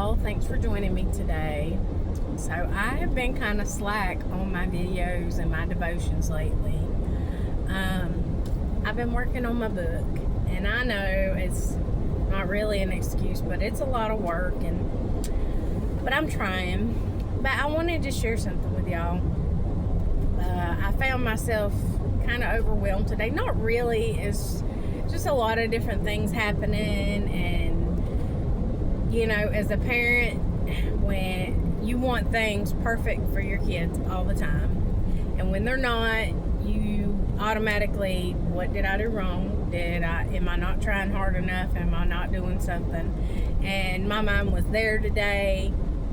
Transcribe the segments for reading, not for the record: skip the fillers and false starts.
y'all. Thanks for joining me today. So I have been kind of slack on my videos and my devotions lately. I've been working on my book, and I know it's not really an excuse, but it's a lot of work, but I'm trying. But I wanted to share something with y'all. I found myself kind of overwhelmed today. Not really, it's just a lot of different things happening. And you know, as a parent, when you want things perfect for your kids all the time, and when they're not, you automatically, what did I do wrong? Am I not trying hard enough? Am I not doing something? And my mind was there today.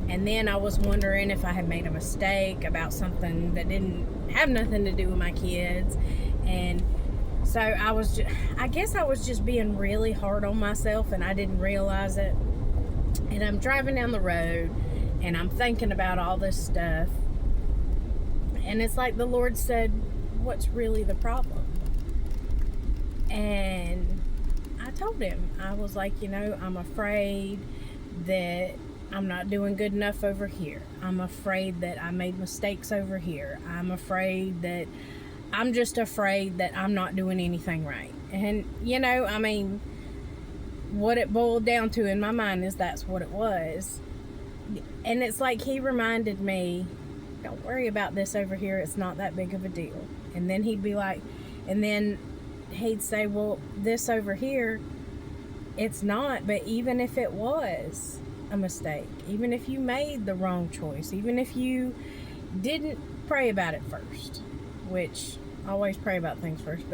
And then I was wondering if I had made a mistake about something that didn't have nothing to do with my kids. And so I guess I was just being really hard on myself, and I didn't realize it. And I'm driving down the road, and I'm thinking about all this stuff. And it's like the Lord said, what's really the problem? And I told him, I was like, I'm afraid that I'm not doing good enough over here. I'm afraid that I made mistakes over here. I'm just afraid that I'm not doing anything right. And, what it boiled down to in my mind is that's what it was. And it's like he reminded me, don't worry about this over here. It's not that big of a deal. And then he'd say, well, this over here, it's not. But even if it was a mistake, even if you made the wrong choice, even if you didn't pray about it first, which I always pray about things first,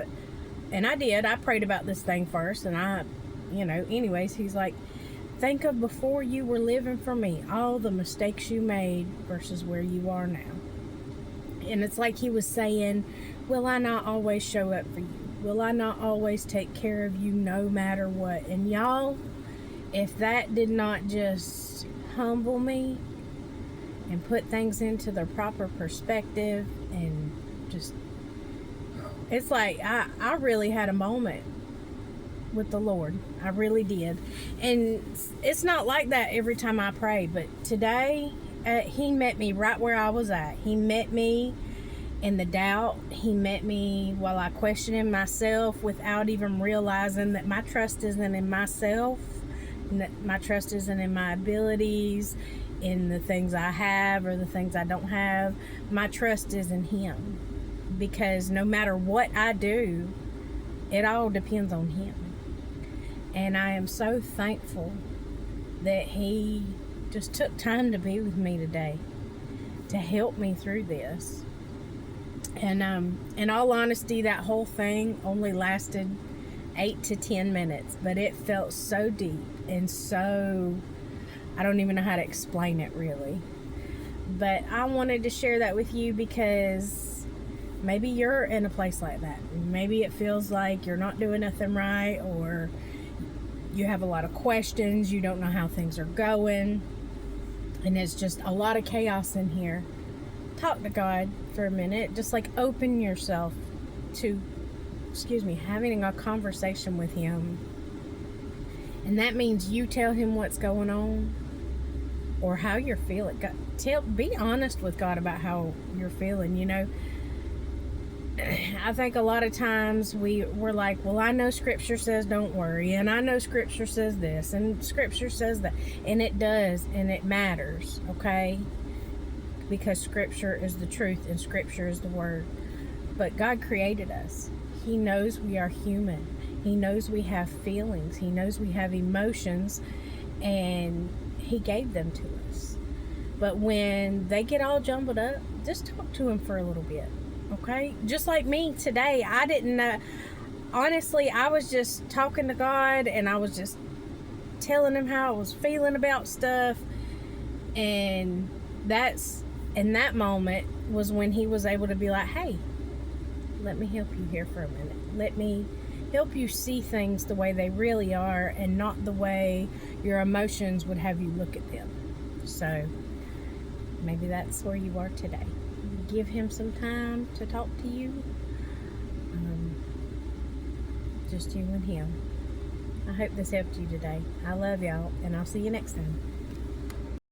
and I prayed about this thing first, and anyways, he's like, think of before you were living for me, all the mistakes you made versus where you are now. And it's like he was saying, will I not always show up for you? Will I not always take care of you no matter what? And y'all, if that did not just humble me and put things into their proper perspective, and just, it's like I really had a moment with the Lord. I really did. And it's not like that every time I pray, but today he met me right where I was at. He met me in the doubt. He met me while I questioned myself without even realizing that my trust isn't in myself. My trust isn't in my abilities, in the things I have or the things I don't have. My trust is in him, because no matter what I do, it all depends on him. And I am so thankful that he just took time to be with me today to help me through this. And in all honesty, that whole thing only lasted 8 to 10 minutes, but it felt so deep and so, I don't even know how to explain it really. But I wanted to share that with you because maybe you're in a place like that. Maybe it feels like you're not doing nothing right, or you have a lot of questions, you don't know how things are going, and it's just a lot of chaos in here. Talk to God for a minute. Just like open yourself to having a conversation with him. And that means you tell him what's going on or how you're feeling. Be honest with God about how you're feeling. I think a lot of times we're like, well, I know scripture says don't worry, and I know scripture says this, and scripture says that, and it does, and it matters, okay? Because scripture is the truth and scripture is the word. But God created us. He knows we are human. He knows we have feelings. He knows we have emotions, and he gave them to us. But when they get all jumbled up, just talk to him for a little bit, okay? Just like me today, I didn't know. Honestly, I was just talking to God, and I was just telling him how I was feeling about stuff, and in that moment was when he was able to be like, hey, let me help you here for a minute. Let me help you see things the way they really are, and not the way your emotions would have you look at them. So maybe that's where you are today. Give him some time to talk to you. Just you and him. I hope this helped you today. I love y'all, and I'll see you next time.